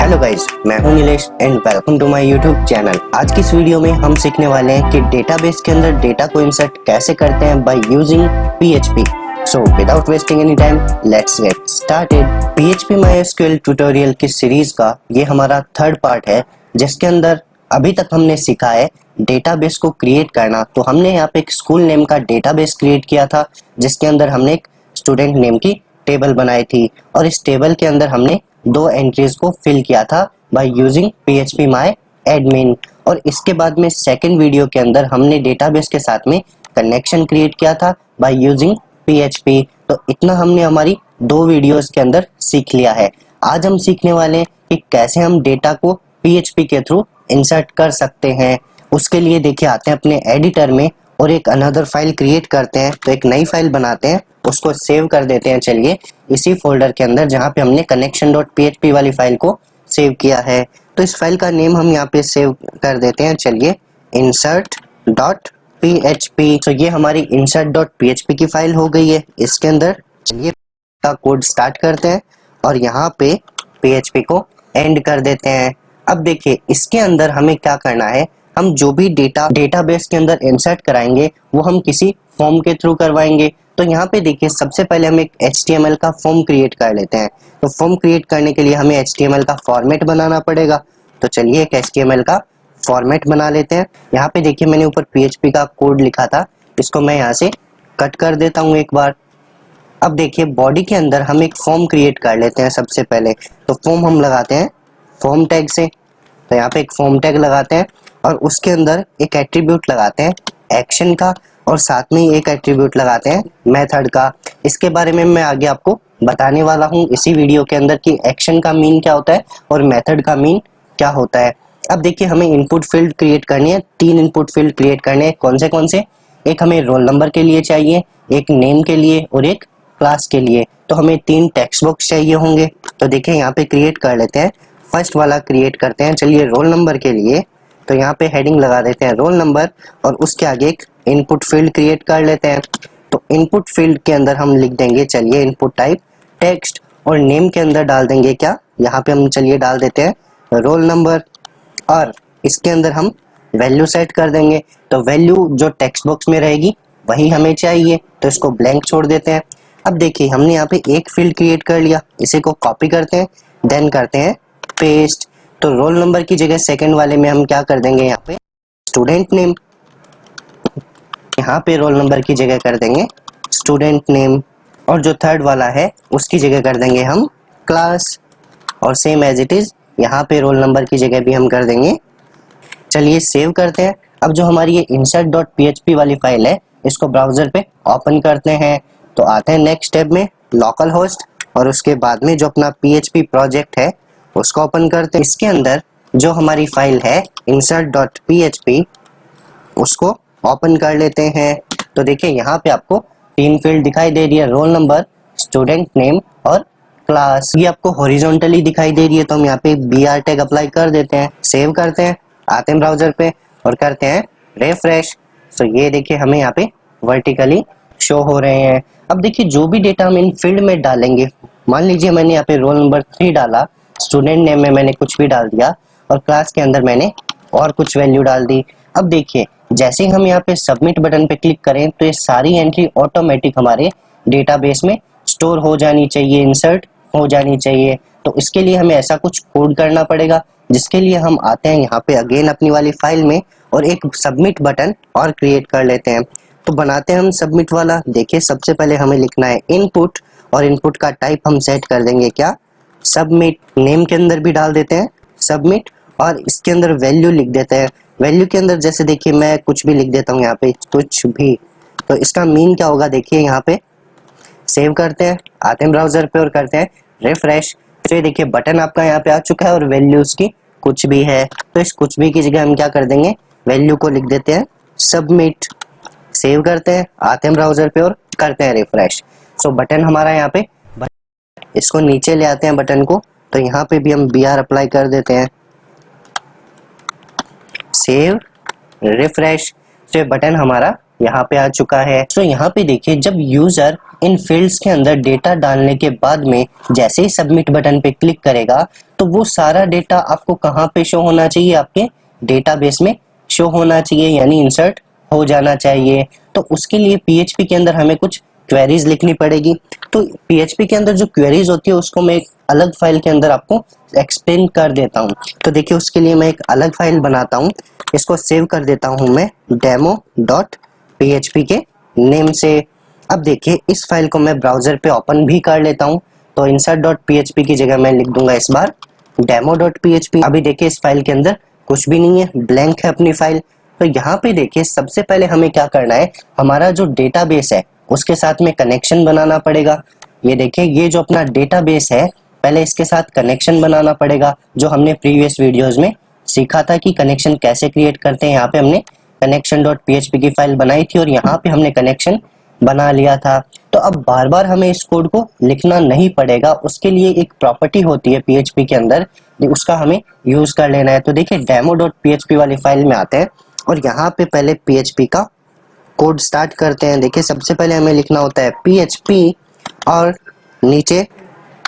Hello guys, मैं हूं Nilesh and welcome to my YouTube channel. आज की इस वीडियो में हम सीखने वाले हैं कि डेटाबेस के अंदर डेटा को इंसर्ट कैसे करते हैं by using PHP। So without wasting any time, let's get started. PHP MySQL tutorial की सीरीज का ये हमारा थर्ड पार्ट है, जिसके अंदर अभी तक हमने सीखा है डेटाबेस को क्रिएट करना। तो हमने यहाँ पे एक स्कूल नेम का डेटाबेस क्रिएट किया था, जिसके अंदर हमने एक स्टूडेंट नेम की टेबल बनाई थी और इस टेबल के अंदर हमने दो एंट्रीज को फिल किया था by using PHP My Admin। और इसके बाद में सेकंड वीडियो के अंदर हमने डेटाबेस के साथ में कनेक्शन क्रिएट किया था बाय यूजिंग PHP। तो इतना हमने हमारी दो वीडियोस के अंदर सीख लिया है। आज हम सीखने वाले हैं कि कैसे हम डेटा को PHP के थ्रू इंसर्ट कर सकते हैं। उसके लिए देखिए आते हैं अपने एडिटर में और एक अनदर फाइल क्रिएट करते हैं। तो एक नई फाइल बनाते हैं, उसको सेव कर देते हैं। चलिए इसी फोल्डर के अंदर जहाँ पे हमने connection.php वाली फाइल को सेव किया है, तो इस फाइल का नेम हम यहाँ पे सेव कर देते हैं। चलिए insert.php। तो ये हमारी insert.php की फाइल हो गई है। इसके अंदर चलिए का कोड स्टार्ट करते हैं और यहाँ पे PHP को एंड कर देते हैं। अब देखिए इसके अंदर हमें क्या करना है, हम जो भी डेटाबेस के अंदर इंसर्ट कराएंगे वो हम किसी फॉर्म के थ्रू करवाएंगे। तो यहाँ पे देखिए सबसे पहले हम एक HTML का फॉर्म क्रिएट कर लेते हैं। तो फॉर्म क्रिएट करने के लिए हमें HTML का फॉर्मेट बनाना पड़ेगा। तो चलिए एक HTML का फॉर्मेट बना लेते हैं। यहाँ पे देखिए मैंने ऊपर PHP का कोड लिखा था, इसको मैं यहाँ से कट कर देता हूँ एक बार। अब देखिए बॉडी के अंदर हम एक फॉर्म क्रिएट कर लेते हैं। सबसे पहले तो फॉर्म हम लगाते हैं फॉर्म टैग से। तो यहाँ पे एक फॉर्म टैग लगाते हैं और उसके अंदर एक एट्रीब्यूट लगाते हैं एक्शन का और साथ में ही एक एट्रीब्यूट लगाते हैं मेथड का। इसके बारे में मैं आगे आपको बताने वाला हूँ इसी वीडियो के अंदर कि एक्शन का मीन क्या होता है और मेथड का मीन क्या होता है। अब देखिए हमें इनपुट फील्ड क्रिएट करनी है, 3 इनपुट फील्ड क्रिएट करने हैं। कौन से? एक हमें रोल नंबर के लिए चाहिए, एक नेम के लिए और एक क्लास के लिए। तो हमें 3 टेक्स्ट बॉक्स चाहिए होंगे। तो देखिए यहाँ पे क्रिएट कर लेते हैं। फर्स्ट वाला क्रिएट करते हैं। चलिए रोल नंबर के लिए तो यहाँ पे हेडिंग लगा देते हैं रोल नंबर और उसके आगे एक इनपुट फील्ड क्रिएट कर लेते हैं। तो इनपुट फील्ड के अंदर हम लिख देंगे चलिए इनपुट टाइप टेक्स्ट और नेम के अंदर डाल देंगे क्या, यहाँ पे हम चलिए डाल देते हैं रोल नंबर और इसके अंदर हम वैल्यू सेट कर देंगे। तो वैल्यू जो टेक्स्ट बॉक्स में रहेगी वही हमें चाहिए, तो इसको ब्लैंक छोड़ देते हैं। अब देखिए हमने यहाँ पे एक फील्ड क्रिएट कर लिया, इसी को कॉपी करते हैं देन करते हैं पेस्ट। तो रोल नंबर की जगह सेकंड वाले में हम क्या कर देंगे, यहाँ पे स्टूडेंट नेम, यहाँ पे रोल नंबर की जगह कर देंगे स्टूडेंट नेम और जो थर्ड वाला है उसकी जगह कर देंगे हम क्लास और सेम एज इट इज यहाँ पे रोल नंबर की जगह भी हम कर देंगे। चलिए सेव करते हैं। अब जो हमारी ये insert.php वाली फाइल है इसको ब्राउजर पे ओपन करते हैं। तो आते हैं नेक्स्ट स्टेप में लोकल होस्ट और उसके बाद में जो अपना PHP प्रोजेक्ट है उसको ओपन करते हैं। इसके अंदर जो हमारी फाइल है insert.php उसको ओपन कर लेते हैं। तो देखिए यहाँ पे आपको 3 फील्ड दिखाई दे रही है, रोल नंबर, स्टूडेंट नेम और क्लास। ये आपको हॉरिजॉन्टली दिखाई दे रही है, तो हम यहाँ पे BR टैग अप्लाई कर देते हैं। सेव करते हैं, आते हैं ब्राउजर पे और करते हैं रिफ्रेश। तो ये देखिए हमें यहाँ पे वर्टिकली शो हो रहे हैं। अब देखिए जो भी डेटा हम इन फील्ड में डालेंगे, मान लीजिए मैंने यहाँ पे रोल नंबर 3 डाला, स्टूडेंट नेम में मैंने कुछ भी डाल दिया और क्लास के अंदर मैंने और कुछ वैल्यू डाल दी। अब देखिए जैसे ही हम यहाँ पे सबमिट बटन पे क्लिक करें तो ये सारी एंट्री ऑटोमेटिक हमारे डेटाबेस में स्टोर हो जानी चाहिए, इंसर्ट हो जानी चाहिए। तो इसके लिए हमें ऐसा कुछ कोड करना पड़ेगा, जिसके लिए हम आते हैं यहाँ पे अगेन अपनी वाली फाइल में और एक सबमिट बटन और क्रिएट कर लेते हैं। तो बनाते हैं हम सबमिट वाला। देखिए सबसे पहले हमें लिखना है इनपुट और इनपुट का टाइप हम सेट कर देंगे क्या, सबमिट। नेम के अंदर भी डाल देते हैं सबमिट और इसके अंदर वैल्यू लिख देते हैं। वैल्यू के अंदर जैसे देखिए मैं कुछ भी लिख देता हूँ यहाँ पे कुछ भी, तो इसका मीन क्या होगा देखिए यहाँ पे। सेव करते हैं, आते हैं ब्राउजर पे और करते हैं रिफ्रेश। तो ये देखिए बटन आपका यहाँ पे आ चुका है और वैल्यू उसकी कुछ भी है। तो इस कुछ भी की जगह हम क्या कर देंगे, वैल्यू को लिख देते हैं सबमिट। सेव करते हैं, आते हैं ब्राउजर पे और करते हैं रिफ्रेश। सो बटन हमारा यहाँ पे, इसको नीचे ले आते हैं बटन को, तो यहाँ पे भी हम BR अप्लाई कर देते हैं। Save refresh. तो बटन हमारा यहाँ पे आ चुका है। तो यहाँ पे देखिए जब यूजर इन फील्ड्स के अंदर डेटा डालने के बाद में जैसे ही सबमिट बटन पे क्लिक करेगा तो वो सारा डेटा आपको कहाँ पे शो होना चाहिए, आपके डेटाबेस में शो होना चाहिए, यानी इंसर्ट हो जाना चाहिए। तो उसके लिए पीएचपी के अंदर हमें कुछ क्वेरीज लिखनी पड़ेगी। तो पीएचपी के अंदर जो क्वेरीज होती है उसको मैं एक अलग फाइल के अंदर आपको एक्सप्लेन कर देता हूँ। तो देखिए उसके लिए मैं एक अलग फाइल बनाता हूँ, इसको सेव कर देता हूँ मैं demo.php के नेम से। अब देखिए इस फाइल को मैं ब्राउजर पे ओपन भी कर लेता हूँ। तो insert.php की जगह मैं लिख दूंगा इस बार demo.php। अभी देखिए इस फाइल के अंदर कुछ भी नहीं है, ब्लैंक है अपनी फाइल। तो यहाँ पे देखिए सबसे पहले हमें क्या करना है, हमारा जो डेटाबेस है उसके साथ में कनेक्शन बनाना पड़ेगा। ये देखिए ये जो अपना डेटाबेस है पहले इसके साथ कनेक्शन बनाना पड़ेगा, जो हमने प्रीवियस वीडियोस में सीखा था कि कनेक्शन कैसे क्रिएट करते हैं। यहाँ पे हमने connection.php की फाइल बनाई थी और यहाँ पे हमने कनेक्शन बना लिया था। तो अब बार बार हमें इस कोड को लिखना नहीं पड़ेगा, उसके लिए एक प्रॉपर्टी होती है पीएचपी के अंदर, उसका हमें यूज कर लेना है। तो देखिए demo.php वाली फाइल में आते हैं और यहाँ पे पहले पीएचपी का कोड स्टार्ट करते हैं। देखिए सबसे पहले हमें लिखना होता है पीएचपी और नीचे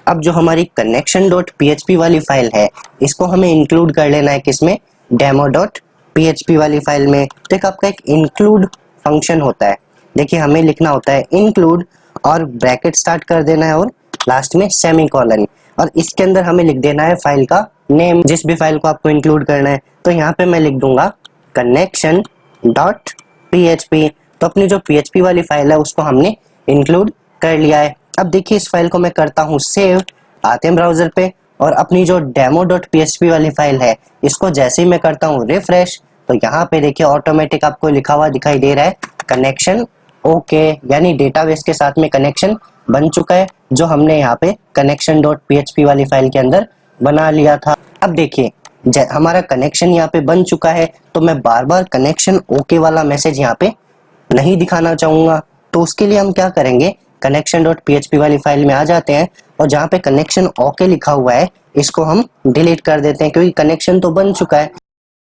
अब जो हमारी connection.php वाली फाइल है इसको हमें इंक्लूड कर लेना है किसमें, demo.php वाली फाइल में। तो एक आपका एक इंक्लूड फंक्शन होता है, देखिए हमें लिखना होता है इंक्लूड और ब्रैकेट स्टार्ट कर देना है और लास्ट में सेमीकोलन, और इसके अंदर हमें लिख देना है फाइल का नेम, जिस भी फाइल को आपको इंक्लूड करना है। तो यहाँ पे मैं लिख दूंगा connection.php। तो अपनी जो php वाली फाइल है उसको हमने इंक्लूड कर लिया है। अब देखिए इस फाइल को मैं करता हूँ सेव, आते हैं ब्राउजर पे और अपनी जो demo.php वाली फाइल है इसको जैसे ही मैं करता हूँ रिफ्रेश, तो यहाँ पे देखिए ऑटोमेटिक आपको लिखा हुआ दिखाई दे रहा है कनेक्शन ओके, यानी डेटाबेस के साथ में कनेक्शन बन चुका है, जो हमने यहाँ पे connection.php वाली फाइल के अंदर बना लिया था। अब देखिए हमारा कनेक्शन यहाँ पे बन चुका है, तो मैं बार बार कनेक्शन ओके वाला मैसेज यहाँ पे नहीं दिखाना चाहूंगा। तो उसके लिए हम क्या करेंगे, connection.php वाली फाइल में आ जाते हैं और जहाँ पे कनेक्शन ओके लिखा हुआ है इसको हम डिलीट कर देते हैं, क्योंकि कनेक्शन तो बन चुका है,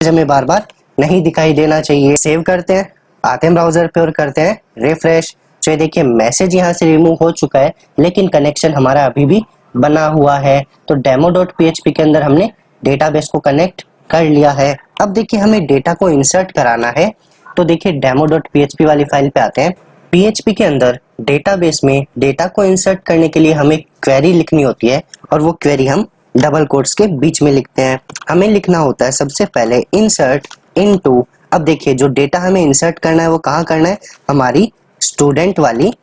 हमें बार बार नहीं दिखाई देना चाहिए। सेव करते हैं, आते हैं ब्राउजर पे और करते हैं रिफ्रेश। तो ये देखिए मैसेज यहाँ से रिमूव हो चुका है, लेकिन कनेक्शन हमारा अभी भी बना हुआ है। तो demo.php के अंदर हमने डेटाबेस को कनेक्ट कर लिया है। अब देखिए हमें डेटा को इंसर्ट कराना है। तो देखिए demo.php वाली फाइल पे आते हैं। PHP के अंदर डेटाबेस में डेटा को इंसर्ट करने के लिए हमें क्वेरी लिखनी होती है, और वो क्वेरी हम डबल कोट्स के बीच में लिखते हैं। हमें लिखना होता है सबसे पहले इंसर्ट इनटू। अब देखिए जो डेटा हमें इंसर्ट करना है वो कहाँ करना है, हमारी स्टूडेंट वाली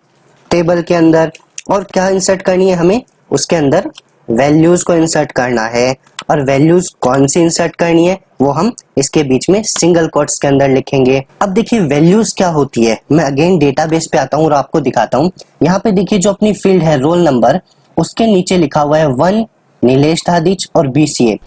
टेबल के अंदर। और क्या इंसर्ट करनी है हमें, उसके अंदर वैल्यूज को इंसर्ट करना है। और वैल्यूज कौन सी इंसर्ट करनी है वो हम इसके बीच में सिंगल कोट्स के अंदर लिखेंगे। अब देखिए वैल्यूज क्या होती है, मैं अगेन डेटाबेस पे आता हूँ और आपको दिखाता हूँ। यहाँ पे देखिए जो अपनी फील्ड है रोल नंबर, उसके नीचे लिखा हुआ है 1 नीलेश धादिच और BCA।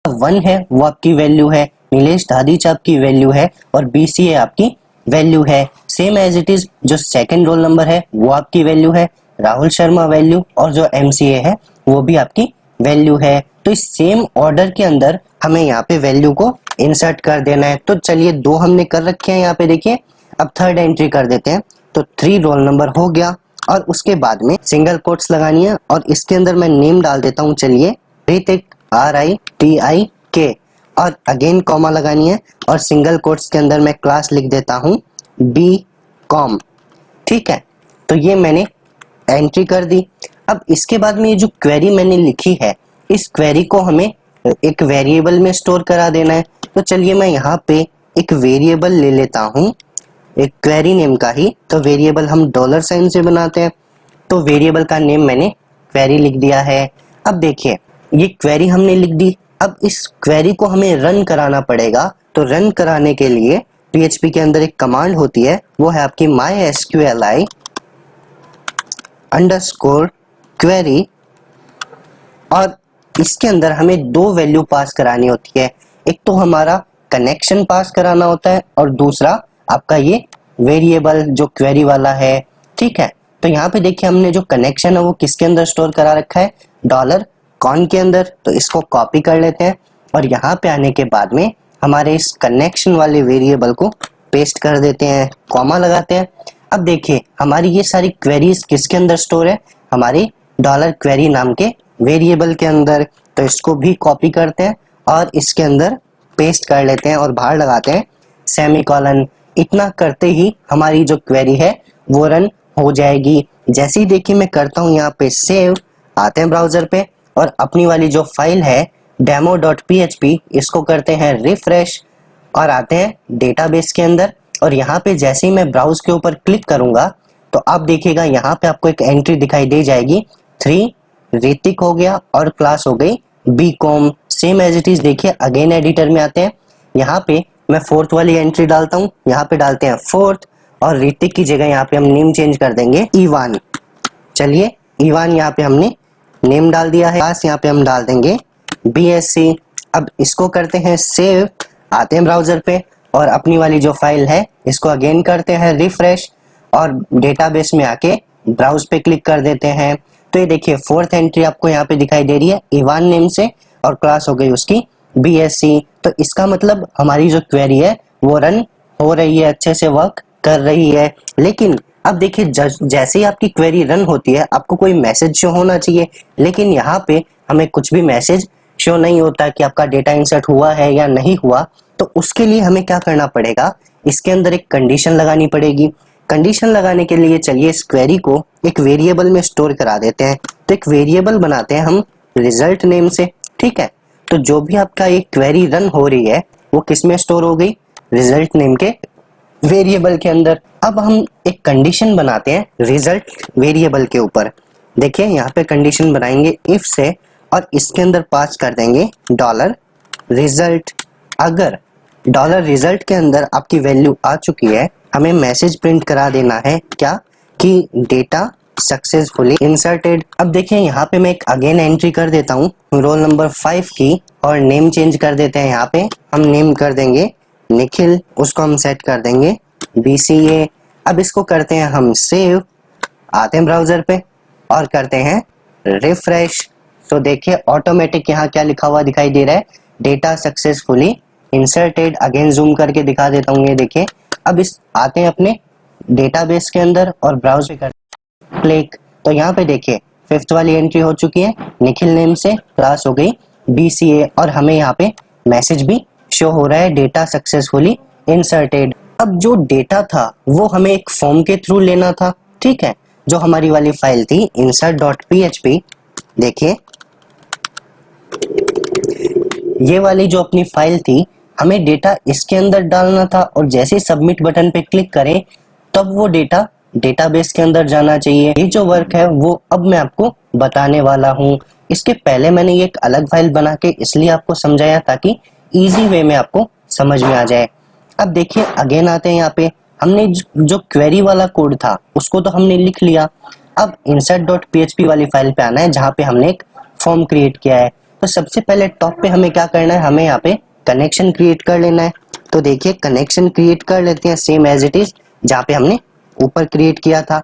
1 है वो आपकी वैल्यू है, नीलेश धादिच आपकी वैल्यू है और BCA आपकी वैल्यू है। सेम एज इट इज जो सेकंड रोल नंबर है वो आपकी वैल्यू है, राहुल शर्मा वैल्यू, और जो MCA है वो भी आपकी वैल्यू है। तो इस सेम ऑर्डर के अंदर हमें यहाँ पे वैल्यू को इंसर्ट कर देना है। तो चलिए 2 हमने कर रखे हैं यहाँ पे देखिए। अब थर्ड एंट्री कर देते हैं। तो 3 रोल नंबर हो गया, और उसके बाद में सिंगल कोट्स लगानी है और इसके अंदर मैं नेम डाल देता हूँ, चलिए ऋतिक RITIK, और अगेन कॉमा लगानी है और सिंगल कोट्स के अंदर मैं क्लास लिख देता हूँ BCom। ठीक है, तो ये मैंने एंट्री कर दी। अब इसके बाद में ये जो क्वेरी मैंने लिखी है इस क्वेरी को हमें एक वेरिएबल में स्टोर करा देना है। तो चलिए मैं यहाँ पे एक वेरिएबल ले लेता हूँ, एक क्वेरी नेम का ही। तो वेरिएबल हम $साइन से बनाते हैं। तो वेरिएबल का नेम मैंने क्वेरी लिख दिया है। अब देखिए ये क्वेरी हमने लिख दी। अब इस क्वेरी को हमें रन कराना पड़ेगा। तो रन कराने के लिए PHP के अंदर एक कमांड होती है, वो है आपकी mysqli _query, और इसके अंदर हमें 2 वैल्यू पास करानी होती है। एक तो हमारा कनेक्शन पास कराना होता है और दूसरा आपका ये वेरिएबल जो क्वेरी वाला है। ठीक है, तो यहाँ पे देखिए हमने जो कनेक्शन है वो किसके अंदर स्टोर करा रखा है, $कॉन के अंदर। तो इसको कॉपी कर लेते हैं और यहाँ पे आने के बाद में हमारे इस कनेक्शन वाले वेरिएबल को पेस्ट कर देते हैं, कॉमा लगाते हैं। अब देखिए हमारी ये सारी क्वेरीज किसके अंदर स्टोर है, हमारी डॉलर क्वेरी नाम के वेरिएबल के अंदर। तो इसको भी कॉपी करते हैं और इसके अंदर पेस्ट कर लेते हैं और बाहर लगाते हैं सेमीकोलन। इतना करते ही हमारी जो क्वेरी है वो रन हो जाएगी। जैसे ही देखिए मैं करता हूँ यहाँ पे सेव, आते हैं ब्राउजर पे और अपनी वाली जो फाइल है demo.php इसको करते हैं रिफ्रेश और आते हैं डेटाबेस के अंदर। और यहाँ पे जैसे ही मैं ब्राउज के ऊपर क्लिक करूंगा तो आप देखिएगा यहाँ पे आपको एक एंट्री दिखाई दे जाएगी 3 ऋतिक हो गया और क्लास हो गई BCom. Same as it is देखिए अगेन एडिटर में आते हैं, यहाँ पे मैं 4th वाली एंट्री डालता हूँ, यहाँ पे डालते हैं 4th और ऋतिक की जगह यहाँ पे हम नेम चेंज कर देंगे ईवान। चलिए ईवान यहाँ पे हमने नेम डाल दिया है, क्लास यहाँ पे हम डाल देंगे BSc। अब इसको करते हैं सेव, आते हैं ब्राउजर पे और अपनी वाली जो फाइल है इसको अगेन करते हैं रिफ्रेश और डेटाबेस में आके ब्राउज पे क्लिक कर देते हैं। तो ये देखिए 4th एंट्री आपको यहाँ पे दिखाई दे रही है ईवान नेम से और क्लास हो गई उसकी BSc। तो इसका मतलब हमारी जो क्वेरी है वो रन हो रही है, अच्छे से वर्क कर रही है। लेकिन अब देखिए जैसे ही आपकी क्वेरी रन होती है आपको कोई मैसेज शो होना चाहिए, लेकिन यहाँ पे हमें कुछ भी मैसेज शो नहीं होता कि आपका डेटा इंसर्ट हुआ है या नहीं हुआ। तो उसके लिए हमें क्या करना पड़ेगा, इसके अंदर एक कंडीशन लगानी पड़ेगी। कंडीशन लगाने के लिए चलिए इस क्वेरी को एक वेरिएबल में स्टोर करा देते हैं। तो एक वेरिएबल बनाते हैं हम रिजल्ट नेम से, ठीक है। तो जो भी आपका एक क्वेरी रन हो रही है वो किस में स्टोर हो गई, रिजल्ट नेम के वेरिएबल के अंदर। अब हम एक कंडीशन बनाते हैं रिजल्ट वेरिएबल के ऊपर। देखिए यहाँ पे कंडीशन बनाएंगे इफ से और इसके अंदर पास कर देंगे डॉलर रिजल्ट। अगर डॉलर रिजल्ट के अंदर आपकी वैल्यू आ चुकी है हमें मैसेज प्रिंट करा देना है क्या, कि डेटा सक्सेसफुली इंसर्टेड। अब देखिए यहाँ पे मैं एक अगेन एंट्री कर देता हूँ रोल नंबर 5 की और नेम चेंज कर देते हैं। यहाँ पे हम नेम कर देंगे निखिल, उसको हम सेट कर देंगे BCA। अब इसको करते हैं हम सेव, आते हैं ब्राउजर पे और करते हैं रिफ्रेश। तो देखिए ऑटोमेटिक यहाँ क्या लिखा हुआ दिखाई दे रहा है, data successfully inserted. Again zoom करके दिखा देता हूँ, ये देखिए। अब इस आते हैं अपने डेटाबेस के अंदर और ब्राउज पे करते हैं क्लिक। तो यहाँ पे देखिए 5th वाली एंट्री हो चुकी है निखिल नेम से, क्लास हो गई BCA और हमें यहाँ पे मैसेज भी शो हो रहा है डेटा सक्सेसफुली इंसर्टेड। अब जो डेटा था वो हमें एक फॉर्म के थ्रू लेना था, ठीक है। जो हमारी वाली फाइल थी insert.php, देखिए ये वाली जो अपनी फाइल थी हमें डेटा इसके अंदर डालना था और जैसे ही सबमिट बटन पे क्लिक करें तब वो डेटा डेटाबेस के अंदर जाना चाहिए। ये जो वर्क है वो अब मैं आपको बताने वाला हूँ। इसके पहले मैंने ये एक अलग फाइल बना के इसलिए आपको समझाया ताकि इजी वे में आपको समझ में आ जाए। अब देखिए अगेन आते हैं यहाँ पे, हमने जो क्वेरी वाला कोड था उसको तो हमने लिख लिया। अब insert.php वाली फाइल पे आना है जहाँ पे हमने एक फॉर्म क्रिएट किया है। तो सबसे पहले टॉप पे हमें क्या करना है, हमें यहाँ पे कनेक्शन क्रिएट कर लेना है। तो देखिए कनेक्शन क्रिएट कर लेते हैं सेम एज इट इज जहाँ पे हमने ऊपर क्रिएट किया था,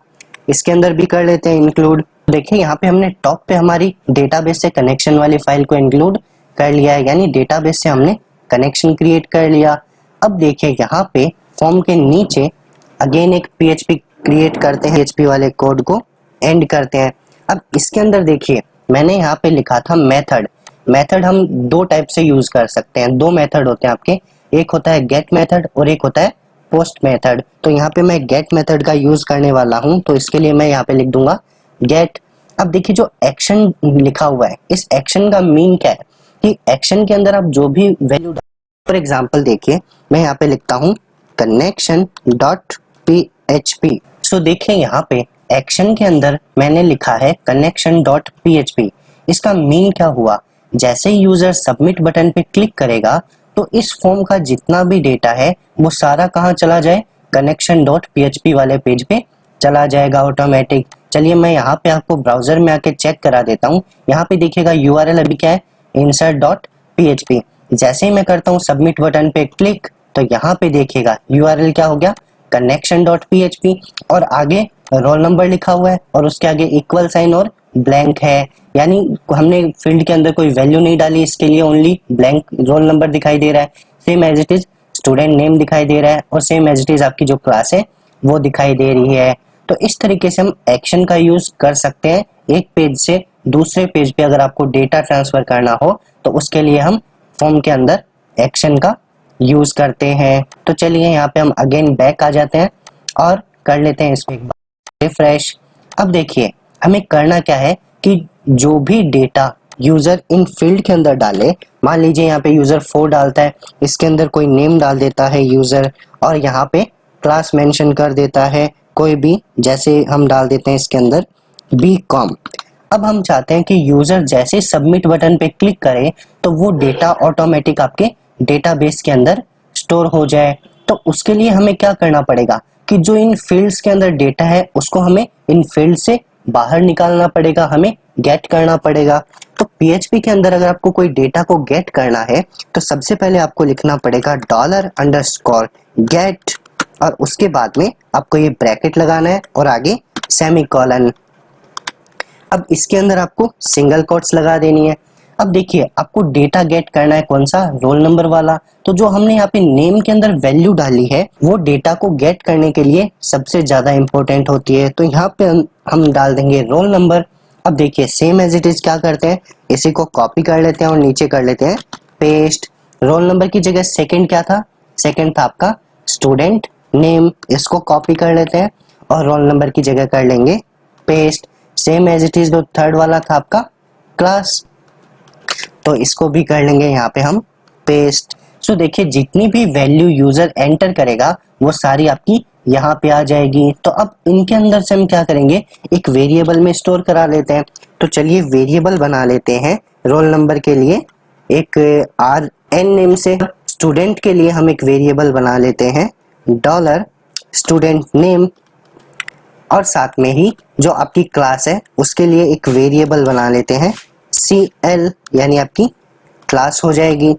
इसके अंदर भी कर लेते हैं इंक्लूड। देखिए यहाँ पे हमने टॉप पे हमारी डेटाबेस से कनेक्शन वाली फाइल को इंक्लूड कर लिया है, यानी डेटाबेस से हमने कनेक्शन क्रिएट कर लिया। अब देखिए यहाँ पे फॉर्म के नीचे अगेन एक PHP क्रिएट करते हैं, PHP वाले कोड को एंड करते हैं। अब इसके अंदर देखिए मैंने यहाँ पे लिखा था मेथड। मेथड हम 2 टाइप से यूज कर सकते हैं, 2 मेथड होते हैं आपके, एक होता है गेट मेथड और एक होता है पोस्ट मेथड। तो यहाँ पे मैं गेट मेथड का यूज करने वाला हूँ, तो इसके लिए मैं यहाँ पे लिख दूंगा गेट। अब देखिए जो एक्शन लिखा हुआ है इस एक्शन का मीन क्या है, कि एक्शन के अंदर आप जो भी वैल्यू, फॉर एग्जांपल देखिए मैं यहाँ पे लिखता हूँ connection.php। सो देखिए यहाँ पे एक्शन के अंदर मैंने लिखा है connection.php। इसका मीन क्या हुआ, जैसे ही यूजर सबमिट बटन पे क्लिक करेगा तो इस फॉर्म का जितना भी डेटा है वो सारा कहाँ चला जाए, connection.php वाले पेज पे चला जाएगा ऑटोमेटिक। चलिए मैं यहाँ पे आपको ब्राउजर में आके चेक करा देता हूँ। यहाँ पे देखिएगा URL अभी क्या है, insert.php। जैसे ही मैं करता हूँ सबमिट बटन पे क्लिक तो यहाँ पे देखिएगा URL क्या हो गया, connection.php और आगे रोल नंबर लिखा हुआ है और उसके आगे इक्वल साइन और ब्लैंक है, यानी हमने फील्ड के अंदर कोई वैल्यू नहीं डाली, इसके लिए ओनली ब्लैंक रोल नंबर दिखाई दे रहा है। Same as it is student name दिखाई दे रहा है और सेम एज इट इज आपकी जो क्लास है वो दिखाई दे रही है। तो इस तरीके से हम एक्शन का यूज कर सकते हैं। एक पेज से दूसरे पेज पे अगर आपको डेटा ट्रांसफर करना हो तो उसके लिए हम फॉर्म के अंदर एक्शन का यूज करते हैं। तो चलिए यहाँ पे हम अगेन बैक आ जाते हैं और कर लेते हैं इसको एक बार रिफ्रेश। अब देखिए हमें करना क्या है कि जो भी डेटा यूजर इन फील्ड के अंदर डाले, मान लीजिए यहाँ पे यूजर 4 डालता है, इसके अंदर कोई नेम डाल देता है यूजर और यहाँ पे क्लास मेंशन कर देता है कोई भी, जैसे हम डाल देते हैं इसके अंदर बीकॉम। अब हम चाहते हैं कि यूजर जैसे सबमिट बटन पे क्लिक करे तो वो डेटा ऑटोमेटिक आपके डेटाबेस के अंदर स्टोर हो जाए। तो उसके लिए हमें क्या करना पड़ेगा कि जो इन फील्ड्स के अंदर डेटा है उसको हमें इन फील्ड से बाहर निकालना पड़ेगा, हमें गेट करना पड़ेगा। तो PHP के अंदर अगर आपको कोई डेटा को गेट करना है तो सबसे पहले आपको लिखना पड़ेगा $_get और उसके बाद में आपको ये ब्रैकेट लगाना है और आगे सेमीकोलन। अब इसके अंदर आपको सिंगल कोट्स लगा देनी है। अब देखिए आपको डेटा गेट करना है कौन सा, रोल नंबर वाला। तो जो हमने यहाँ पे नेम के अंदर वैल्यू डाली है वो डेटा को गेट करने के लिए सबसे ज्यादा इंपॉर्टेंट होती है। तो यहाँ पे हम डाल देंगे रोल नंबर। अब देखिए सेम एज इट इज क्या करते हैं, इसी को कॉपी कर लेते हैं और नीचे कर लेते हैं पेस्ट। रोल नंबर की जगह सेकंड क्या था, सेकंड था आपका स्टूडेंट नेम, इसको कॉपी कर लेते हैं और रोल नंबर की जगह कर लेंगे paste. Same as it is जो थर्ड वाला था आपका क्लास, तो इसको भी कर लेंगे यहाँ पे हम पेस्ट। सो देखिए जितनी भी वैल्यू यूजर एंटर करेगा वो सारी आपकी यहाँ पे आ जाएगी। तो अब इनके अंदर से हम क्या करेंगे, एक वेरिएबल में स्टोर करा लेते हैं। तो चलिए वेरिएबल बना लेते हैं रोल नंबर के लिए एक RN नेम से। स्टूडेंट के लिए हम एक वेरिएबल बना लेते हैं $student name और साथ में ही जो आपकी क्लास है उसके लिए एक वेरिएबल बना लेते हैं CL, यानी आपकी क्लास हो जाएगी।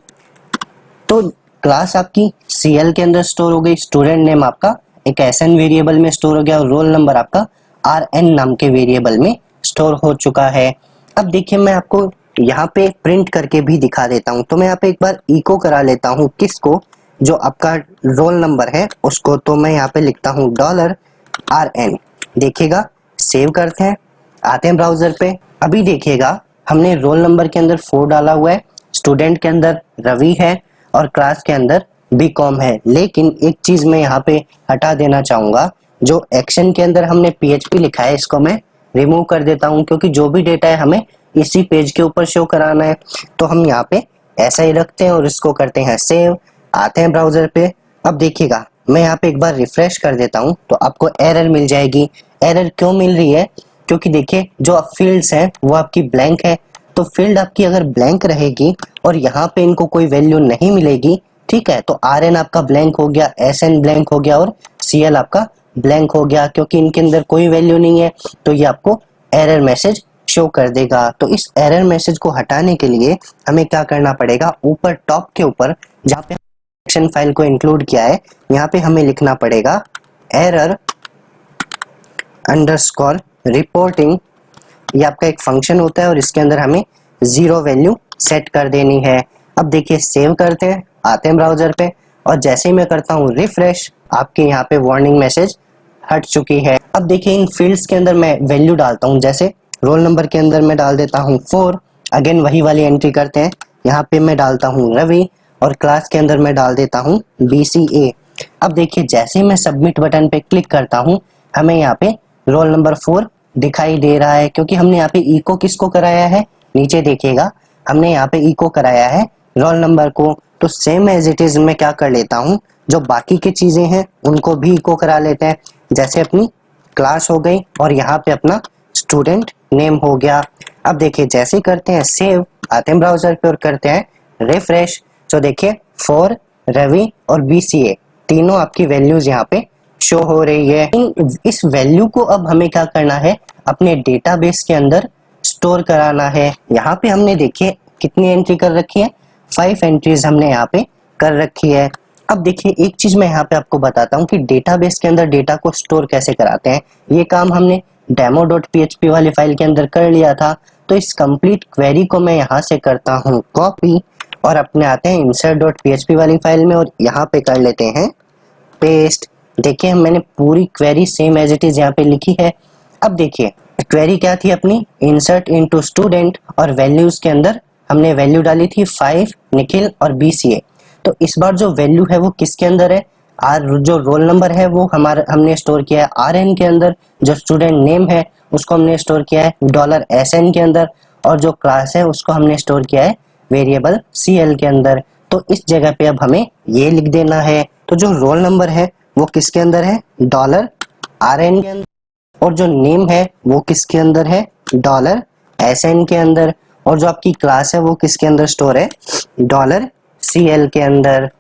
तो क्लास आपकी CL के अंदर स्टोर हो गई, स्टूडेंट नेम आपका एक SN वेरिएबल में स्टोर हो गया और रोल नंबर आपका RN नाम के वेरिएबल में स्टोर हो चुका है। अब देखिए मैं आपको यहाँ पे प्रिंट करके भी दिखा देता हूँ। तो मैं यहाँ पे एक बार इको करा लेता हूँ, किसको, जो आपका रोल नंबर है उसको। तो मैं यहाँ पे लिखता हूँ $RN। देखिएगा सेव करते हैं, आते हैं ब्राउजर पे। अभी देखिएगा हमने रोल नंबर के अंदर 4 डाला हुआ है, स्टूडेंट के अंदर रवि है और क्लास के अंदर बीकॉम है। लेकिन एक चीज मैं यहाँ पे हटा देना चाहूंगा, जो एक्शन के अंदर हमने PHP लिखा है इसको मैं रिमूव कर देता हूँ, क्योंकि जो भी डेटा है हमें इसी पेज के ऊपर शो कराना है। तो हम यहाँ पे ऐसा ही रखते हैं और इसको करते हैं सेव, आते हैं ब्राउजर पे। अब देखिएगा मैं यहाँ पे एक बार रिफ्रेश कर देता हूँ तो आपको एरर मिल जाएगी। एरर क्यों मिल रही है, क्योंकि देखिए जो फील्ड्स हैं वो आपकी ब्लैंक है। तो फील्ड आपकी अगर ब्लैंक रहेगी और यहाँ पे इनको कोई वैल्यू नहीं मिलेगी, ठीक है, तो RN आपका ब्लैंक हो गया, SN ब्लैंक हो गया और CL आपका ब्लैंक हो गया, क्योंकि इनके अंदर कोई वैल्यू नहीं है। तो ये आपको एरर मैसेज शो कर देगा। तो इस एरर मैसेज को हटाने के लिए हमें क्या करना पड़ेगा, ऊपर टॉप के ऊपर जहाँ पे एक्शन फाइल को इंक्लूड किया है यहाँ पे हमें लिखना पड़ेगा error_reporting। ये आपका एक फंक्शन होता है और इसके अंदर हमें 0 वैल्यू सेट कर देनी है। अब देखिए सेव करते हैं, आते हैं ब्राउजर पे और जैसे ही मैं करता हूँ रिफ्रेश, आपके यहाँ पे वार्निंग मैसेज हट चुकी है। अब देखिए इन फील्ड्स के अंदर मैं वैल्यू डालता हूँ, जैसे रोल नंबर के अंदर मैं डाल देता हूँ 4, अगेन वही वाली एंट्री करते हैं। यहाँ पे मैं डालता हूँ रवि और क्लास के अंदर मैं डाल देता हूँ BCA। अब देखिए जैसे ही मैं सबमिट बटन पे क्लिक करता हूँ हमें यहाँ पे रोल नंबर 4 दिखाई दे रहा है, क्योंकि हमने यहाँ पे इको किसको कराया है, नीचे देखिएगा हमने यहाँ पे इको कराया है रोल नंबर को। तो सेम एज इट इज मैं क्या कर लेता हूँ, जो बाकी की चीजें हैं उनको भी इको करा लेते हैं। जैसे अपनी क्लास हो गई और यहाँ पे अपना स्टूडेंट नेम हो गया। अब देखिए जैसे करते हैं सेव, आते हैं ब्राउजर पे और करते हैं रिफ्रेश। तो देखिए 4, रवि और BCA तीनों आपकी वैल्यूज यहाँ पे शो हो रही है। इस वैल्यू को अब हमें क्या करना है, अपने डेटाबेस के अंदर स्टोर कराना है। यहाँ पे हमने देखिए कितनी एंट्री कर रखी है, 5 एंट्रीज हमने यहाँ पे कर रखी है। अब देखिए एक चीज मैं यहाँ पे आपको बताता हूँ कि डेटाबेस के अंदर डेटा को स्टोर कैसे कराते हैं। ये काम हमने demo.php वाली फाइल के अंदर कर लिया था। तो इस कंप्लीट क्वेरी को मैं यहाँ से करता हूँ कॉपी और अपने आते हैं insert.php वाली फाइल में और यहाँ पे कर लेते हैं पेस्ट। देखिए मैंने पूरी query same as it is यहाँ पे लिखी है। अब देखिए क्वेरी क्या थी अपनी, इंसर्ट इनटू स्टूडेंट, और वैल्यूज के अंदर हमने वैल्यू डाली थी 5 निखिल और BCA। तो इस बार जो वैल्यू है वो किसके अंदर है, आर जो रोल नंबर है वो हमारा हमने स्टोर किया है RN के अंदर, जो स्टूडेंट नेम है उसको हमने स्टोर किया है $SN के अंदर, और जो क्लास है उसको हमने स्टोर किया है वेरिएबल CL के अंदर। तो इस जगह पे अब हमें ये लिख देना है। तो जो रोल नंबर है वो किसके अंदर है, $RN के अंदर, और जो नेम है वो किसके अंदर है, $SN के अंदर, और जो आपकी क्लास है वो किसके अंदर स्टोर है, $CL के अंदर।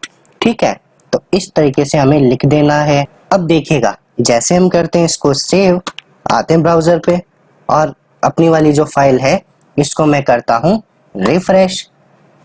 ठीक है, तो इस तरीके से हमें लिख देना है। अब देखिएगा जैसे हम करते हैं इसको सेव, आते हैं ब्राउजर पे और अपनी वाली जो फाइल है इसको मैं करता हूँ रिफ्रेश,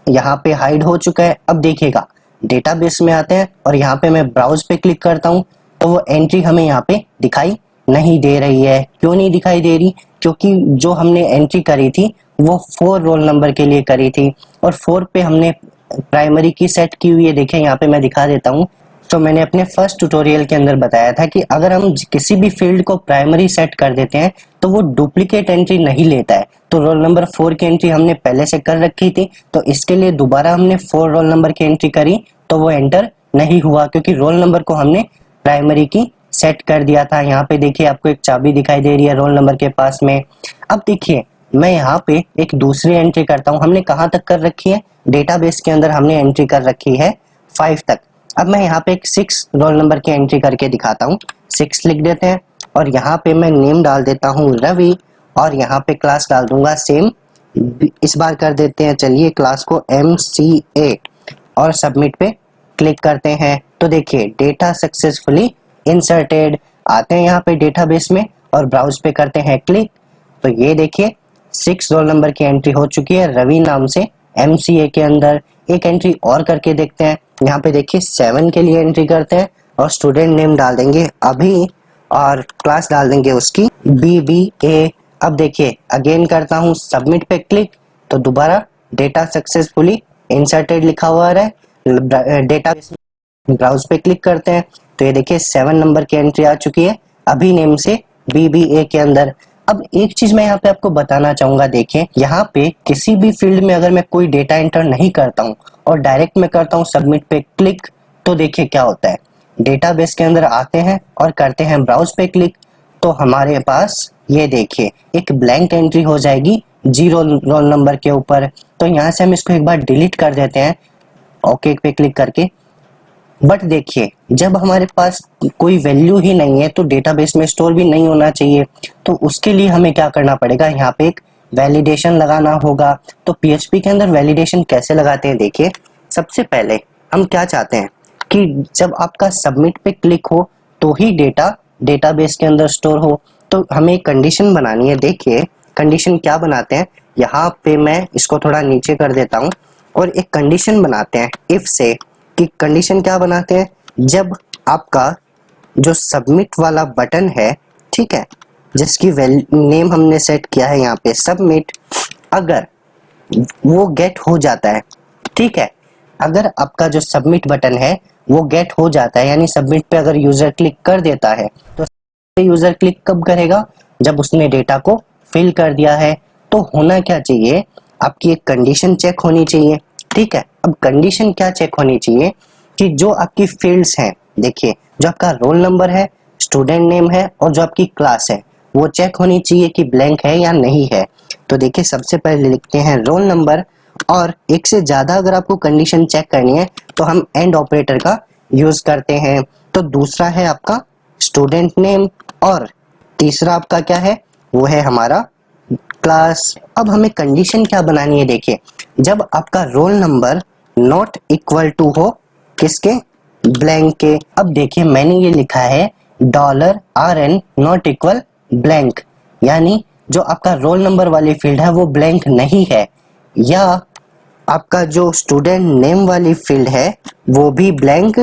यहाँ पे हाइड हो चुका है। अब देखिएगा डेटाबेस में आते हैं और यहाँ पे मैं ब्राउज पे क्लिक करता हूँ तो वो एंट्री हमें यहाँ पे दिखाई नहीं दे रही है। क्यों नहीं दिखाई दे रही, क्योंकि जो हमने एंट्री करी थी वो 4 रोल नंबर के लिए करी थी और 4 पे हमने प्राइमरी की सेट की हुई है। देखिए यहाँ पे मैं दिखा देता हूँ। तो मैंने अपने फर्स्ट ट्यूटोरियल के अंदर बताया था कि अगर हम किसी भी फील्ड को प्राइमरी सेट कर देते हैं तो वो डुप्लीकेट एंट्री नहीं लेता है। तो रोल नंबर 4 की एंट्री हमने पहले से कर रखी थी, तो इसके लिए दोबारा हमने 4 रोल नंबर की एंट्री करी तो वो एंटर नहीं हुआ, क्योंकि रोल नंबर को हमने प्राइमरी की सेट कर दिया था। यहाँ पे देखिए आपको एक चाबी दिखाई दे रही है रोल नंबर के पास में। अब देखिए मैं यहाँ पे एक दूसरी एंट्री करता हूँ। हमने कहाँ तक कर रखी है, डेटाबेस के अंदर हमने एंट्री कर रखी है 5 तक। अब मैं यहाँ पे एक 6 रोल नंबर की एंट्री करके दिखाता हूँ। 6 लिख देते हैं और यहाँ पे मैं नेम डाल देता हूँ रवि, और यहाँ पे क्लास डाल दूंगा सेम। इस बार कर देते हैं चलिए क्लास को MCA, और सबमिट पे क्लिक करते हैं। तो देखिए डेटा सक्सेसफुली इंसर्टेड, आते हैं यहाँ पे डेटाबेस में और ब्राउज पे करते हैं क्लिक। तो ये देखिए 6 रोल नंबर की एंट्री हो चुकी है रवि नाम से MCA के अंदर। एक एंट्री और करके देखते हैं। यहाँ पे देखिए 7 के लिए एंट्री करते हैं और स्टूडेंट नेम डाल देंगे अभी और क्लास डाल देंगे उसकी BBA। अब देखिए अगेन करता हूँ सबमिट पे क्लिक, तो दोबारा डेटा सक्सेसफुली इंसर्टेड लिखा हुआ है। डेटा ब्राउज पे क्लिक करते हैं तो ये देखिए 7 नंबर की एंट्री आ चुकी है अभी नेम से BBA के अंदर। अब एक चीज मैं यहाँ पे आपको बताना चाहूंगा, देखिए यहाँ पे किसी भी फील्ड में अगर मैं कोई डेटा एंटर नहीं करता हूँ और डायरेक्ट मैं करता हूँ सबमिट पे क्लिक, तो देखिए क्या होता है। डेटाबेस के अंदर आते हैं और करते हैं ब्राउज पे क्लिक, तो हमारे पास ये देखिए एक ब्लैंक एंट्री हो जाएगी 0 रोल नंबर के ऊपर। तो यहाँ से हम इसको एक बार डिलीट कर देते हैं ओके पे क्लिक करके। बट देखिए जब हमारे पास कोई वैल्यू ही नहीं है तो डेटाबेस में स्टोर भी नहीं होना चाहिए। तो उसके लिए हमें क्या करना पड़ेगा, यहाँ पे एक वैलिडेशन लगाना होगा। तो PHP के अंदर वैलिडेशन कैसे लगाते हैं, देखिए सबसे पहले हम क्या चाहते हैं कि जब आपका सबमिट पे क्लिक हो तो ही डेटा डेटाबेस के अंदर स्टोर हो। तो हमें एक कंडीशन बनानी है। देखिए कंडीशन क्या बनाते हैं, यहाँ पे मैं इसको थोड़ा नीचे कर देता हूँ और एक कंडीशन बनाते हैं इफ से। कि कंडीशन क्या बनाते हैं, जब आपका जो सबमिट वाला बटन है, ठीक है, जिसकी नेम हमने सेट किया है यहाँ पे सबमिट, अगर वो गेट हो जाता है, ठीक है, अगर आपका जो सबमिट बटन है वो गेट हो जाता है, यानी सबमिट पे अगर यूजर क्लिक कर देता है, तो यूजर क्लिक कब करेगा, जब उसने डेटा को फिल कर दिया है। तो होना क्या चाहिए, आपकी एक कंडीशन चेक होनी चाहिए। ठीक है, अब कंडीशन क्या चेक होनी चाहिए कि जो आपकी फील्ड्स हैं, देखिए जो आपका रोल नंबर है, स्टूडेंट नेम है और जो आपकी क्लास है वो चेक होनी चाहिए कि ब्लैंक है या नहीं है। तो देखिए सबसे पहले लिखते हैं रोल नंबर, और एक से ज्यादा अगर आपको कंडीशन चेक करनी है तो हम एंड ऑपरेटर का यूज करते हैं। तो दूसरा है आपका स्टूडेंट नेम और तीसरा आपका क्या है, वो है हमारा क्लास। अब हमें कंडीशन क्या बनानी है, देखिए जब आपका role number not equal to हो किसके, ब्लैंक के। अब देखिए मैंने ये लिखा है $RN नॉट इक्वल ब्लैंक, यानी जो आपका रोल नंबर वाली फील्ड है वो ब्लैंक नहीं है, या आपका जो स्टूडेंट नेम वाली फील्ड है वो भी ब्लैंक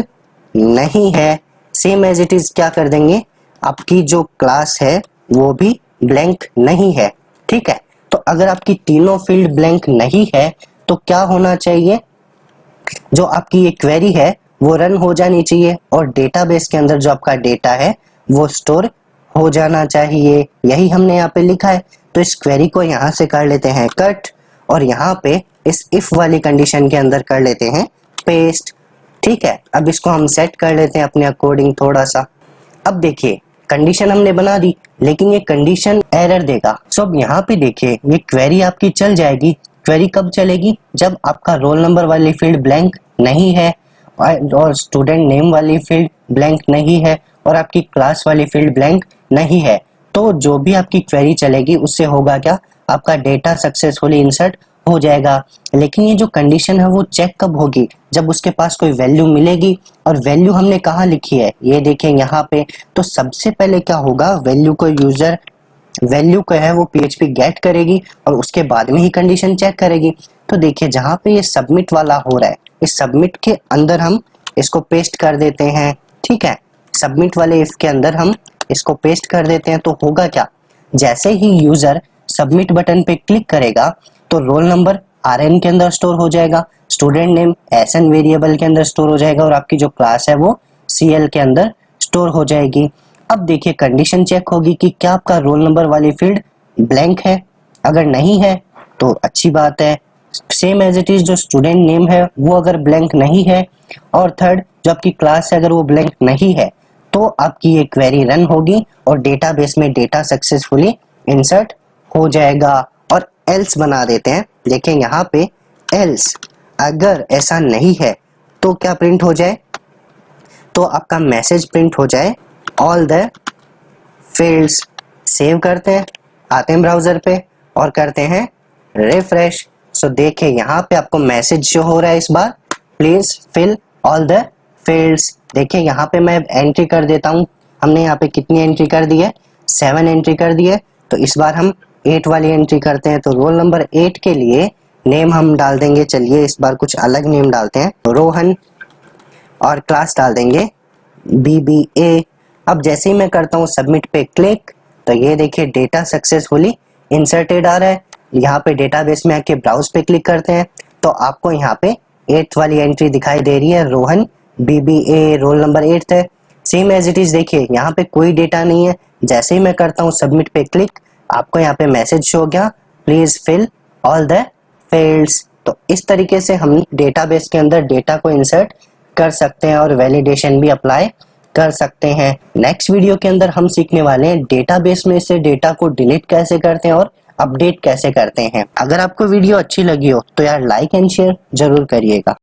नहीं है। सेम एज इट इज क्या कर देंगे, आपकी जो क्लास है वो भी ब्लैंक नहीं है। ठीक है, तो अगर आपकी तीनों फील्ड ब्लैंक नहीं है तो क्या होना चाहिए, जो आपकी ये क्वेरी है वो रन हो जानी चाहिए और डेटाबेस के अंदर जो आपका डेटा है वो स्टोर हो जाना चाहिए। यही हमने यहाँ पे लिखा है। तो इस क्वेरी को यहाँ से कर लेते हैं कट और यहाँ पे इस इफ वाली कंडीशन के अंदर कर लेते हैं पेस्ट। ठीक है, अब इसको हम सेट कर लेते हैं अपने अकॉर्डिंग थोड़ा सा। अब देखिए कंडीशन हमने बना दी लेकिन ये कंडीशन एरर देगा। सो अब यहाँ पे देखिए ये क्वेरी आपकी चल जाएगी। क्वेरी कब चलेगी? जब आपका रोल नंबर वाली फील्ड ब्लैंक नहीं है और स्टूडेंट नेम वाली फील्ड ब्लैंक नहीं है और आपकी क्लास वाली फील्ड ब्लैंक नहीं है। तो जो भी आपकी क्वेरी चलेगी उससे होगा क्या? आपका डेटा सक्सेसफुली इंसर्ट हो जाएगा। लेकिन ये जो कंडीशन है वो चेक कब होगी? जब उसके पास कोई वैल्यू मिलेगी। और वैल्यू हमने कहाँ लिखी है? ये देखें यहाँ पे। तो सबसे पहले क्या होगा, वैल्यू को यूजर वैल्यू को है वो PHP गेट करेगी और उसके बाद में ही कंडीशन चेक करेगी। तो देखिए जहाँ पे ये सबमिट वाला हो रहा है, इस सबमिट के अंदर हम इसको पेस्ट कर देते हैं। ठीक है, सबमिट वाले इफ के अंदर हम इसको पेस्ट कर देते हैं। तो होगा क्या? जैसे ही यूजर सबमिट बटन पे क्लिक करेगा तो रोल नंबर RN के अंदर स्टोर हो जाएगा, स्टूडेंट नेम SN वेरिएबल के अंदर स्टोर हो जाएगा और आपकी जो क्लास है वो CL के अंदर स्टोर हो जाएगी। अब देखिए कंडीशन चेक होगी कि क्या आपका रोल नंबर वाली फील्ड ब्लैंक है। अगर नहीं है तो अच्छी बात है। सेम एज इट इज जो स्टूडेंट नेम है वो अगर ब्लैंक नहीं है और थर्ड जो आपकी क्लास है अगर वो ब्लैंक नहीं है तो आपकी ये क्वेरी रन होगी और डेटाबेस में डेटा सक्सेसफुली इंसर्ट हो जाएगा। और एल्स बना देते हैं। देखें यहाँ पे एल्स अगर ऐसा नहीं है तो क्या प्रिंट हो जाए? तो आपका मैसेज प्रिंट हो जाए ऑल द फील्ड्स। सेव करते हैं, आते हैं ब्राउजर पे और करते हैं रिफ्रेश। सो देखिए यहाँ पे आपको मैसेज शो हो रहा है इस बार, please fill all the fields. देखिए यहाँ पे मैं एंट्री कर देता हूँ। हमने यहाँ पे कितनी एंट्री कर दी है? 7 एंट्री कर दी है। तो इस बार हम 8 वाली एंट्री करते हैं। तो रोल नंबर 8 के लिए नेम हम डाल देंगे, चलिए इस बार कुछ अलग नेम डालते हैं, रोहन, और क्लास डाल देंगे BBA। अब जैसे ही मैं करता हूँ सबमिट पे क्लिक तो ये देखिए डेटा सक्सेसफुली इंसर्टेड आ रहा है। यहाँ पे डेटाबेस में आके ब्राउज पे क्लिक करते हैं तो आपको यहाँ पे 8 वाली एंट्री दिखाई दे रही है, रोहन BBA, रोल नंबर 8 है। सेम एज इट इज देखिए यहाँ पे कोई डेटा नहीं है। जैसे ही मैं करता हूँ सबमिट पे क्लिक आपको यहाँ पे मैसेज शो हो गया, please fill all the fields. तो इस तरीके से हम डेटाबेस के अंदर डेटा को इंसर्ट कर सकते हैं और वैलिडेशन भी अप्लाई कर सकते हैं। नेक्स्ट वीडियो के अंदर हम सीखने वाले हैं डेटाबेस में से डेटा को डिलीट कैसे करते हैं और अपडेट कैसे करते हैं। अगर आपको वीडियो अच्छी लगी हो तो यार लाइक एंड शेयर जरूर करिएगा।